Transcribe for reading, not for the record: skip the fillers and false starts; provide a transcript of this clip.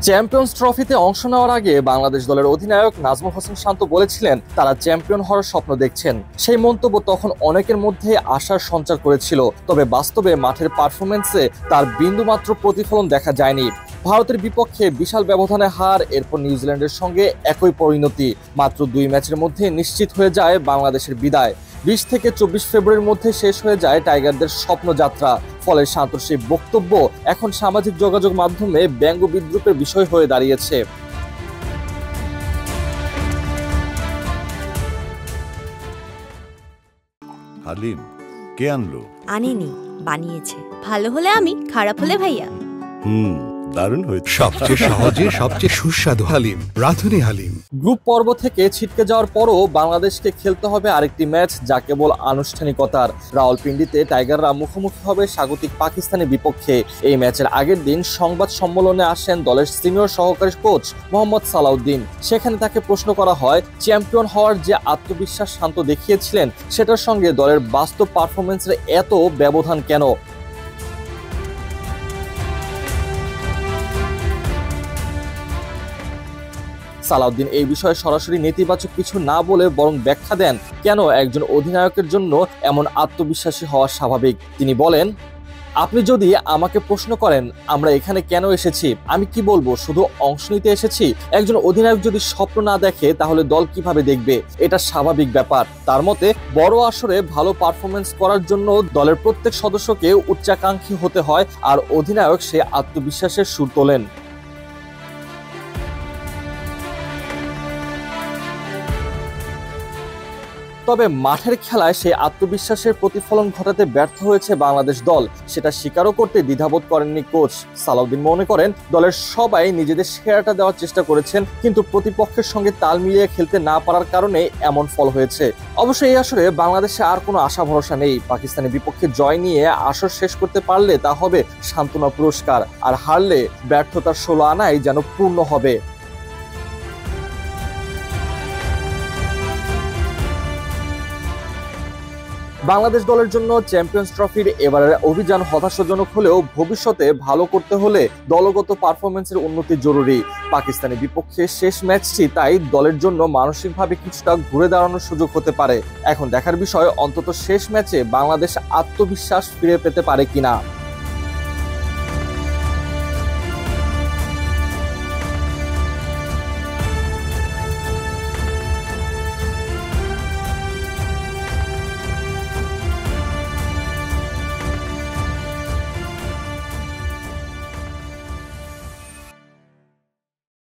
Champions ট্রফিতে অংশ নেওয়ার আগে বাংলাদেশ দলের অধিনায়ক নাজমুল হোসেন শান্ত বলেছিলেন তারা চ্যাম্পিয়ন হওয়ার স্বপ্ন দেখছেন। সেই মন্তব্য তখন অনেকের মধ্যে আশার সঞ্চার করেছিল, তবে বাস্তবে মাঠের পারফরমেন্সে তার বিন্দুমাত্র প্রতিফলন দেখা যায়নি। ভারতের বিপক্ষে বিশাল ব্যবধানে হার, এরপর নিউজিল্যান্ডের সঙ্গে একই পরিণতি। মাত্র 2 ম্যাচের মধ্যে নিশ্চিত হয়ে যায় বাংলাদেশের বিদায়। 20 থেকে 24 ফেব্রুয়ারির মধ্যে শেষ হয়ে যায় টাইগারদের স্বপ্নযাত্রা। ফলে শান্তর সেই বক্তব্য এখন সামাজিক যোগাযোগ মাধ্যমে ব্যঙ্গ বিদ্রুপের বিষয় হয়ে দাঁড়িয়েছে। হালিম কে আনলো? আনেনি, বানিয়েছে। ভালো হলে আমি, খারাপ হলে ভাইয়া। দারুণ হয়েছে। সবচেয়ে সহজে সবচেয়ে সুস্বাদু হালিম, রাঁধুনি হালিম। গ্রুপ পর্ব থেকে ছিটকে যাওয়ার পরও বাংলাদেশকে খেলতে হবে আরেকটি ম্যাচ, যা কেবল আনুষ্ঠানিকতার। রাওয়ালপিন্ডিতে টাইগাররা মুখোমুখি হবে স্বাগতিক পাকিস্তানের বিপক্ষে। এই ম্যাচের আগের দিন সংবাদ সম্মেলনে আসেন দলের সিনিয়র সহকারী কোচ মোহাম্মদ সালাউদ্দিন। সেখানে তাকে প্রশ্ন করা হয়, চ্যাম্পিয়ন হওয়ার যে আত্মবিশ্বাস শান্ত দেখিয়েছিলেন সেটার সঙ্গে দলের বাস্তব পারফরমেন্সের এত ব্যবধান কেন। সালাউদ্দিন এই বিষয়ে সরাসরি নেতিবাচক কিছু না বলে বরং ব্যাখ্যা দেন কেন একজন অধিনায়কের জন্য এমন আত্মবিশ্বাসী হওয়া স্বাভাবিক। তিনি বলেন, আপনি যদি আমাকে প্রশ্ন করেন আমরা এখানে কেন এসেছি, আমি কি বলবো শুধু অংশ নিতে এসেছি। একজন অধিনায়ক যদি স্বপ্ন না দেখে তাহলে দল কিভাবে দেখবে? এটা স্বাভাবিক ব্যাপার। তার মতে বড় আসরে ভালো পারফরমেন্স করার জন্য দলের প্রত্যেক সদস্যকে উচ্চাকাঙ্ক্ষী হতে হয়, আর অধিনায়ক সে আত্মবিশ্বাসের সুর তোলেন। তবে মাঠের খেলায় সেই আত্মবিশ্বাসের প্রতিফলন ঘটাতে ব্যর্থ হয়েছে বাংলাদেশ দল, সেটা স্বীকারও করতে দ্বিধাবোধ করেননি কোচ। সালাউদ্দিন মনে করেন দলের সবাই নিজেদের সেরাটা দেওয়ার চেষ্টা করেছেন, কিন্তু প্রতিপক্ষের সঙ্গে তাল মিলিয়ে খেলতে না পারার কারণে এমন ফল হয়েছে। অবশ্য এই আসরে বাংলাদেশে আর কোনো আশা ভরসা নেই। পাকিস্তানের বিপক্ষে জয় নিয়ে আসর শেষ করতে পারলে তা হবে সান্ত্বনা পুরস্কার, আর হারলে ব্যর্থতার 16 আনাই যেন পূর্ণ হবে। বাংলাদেশ দলের জন্য চ্যাম্পিয়ন্স ট্রফির এবারের অভিযান হতাশাজনক হলেও ভবিষ্যতে ভালো করতে হলে দলগত পারফরমেন্সের উন্নতি জরুরি। পাকিস্তানের বিপক্ষে শেষ ম্যাচটি তাই দলের জন্য মানসিকভাবে কিছুটা ঘুরে দাঁড়ানোর সুযোগ হতে পারে। এখন দেখার বিষয় অন্তত শেষ ম্যাচে বাংলাদেশ আত্মবিশ্বাস ফিরে পেতে পারে কিনা।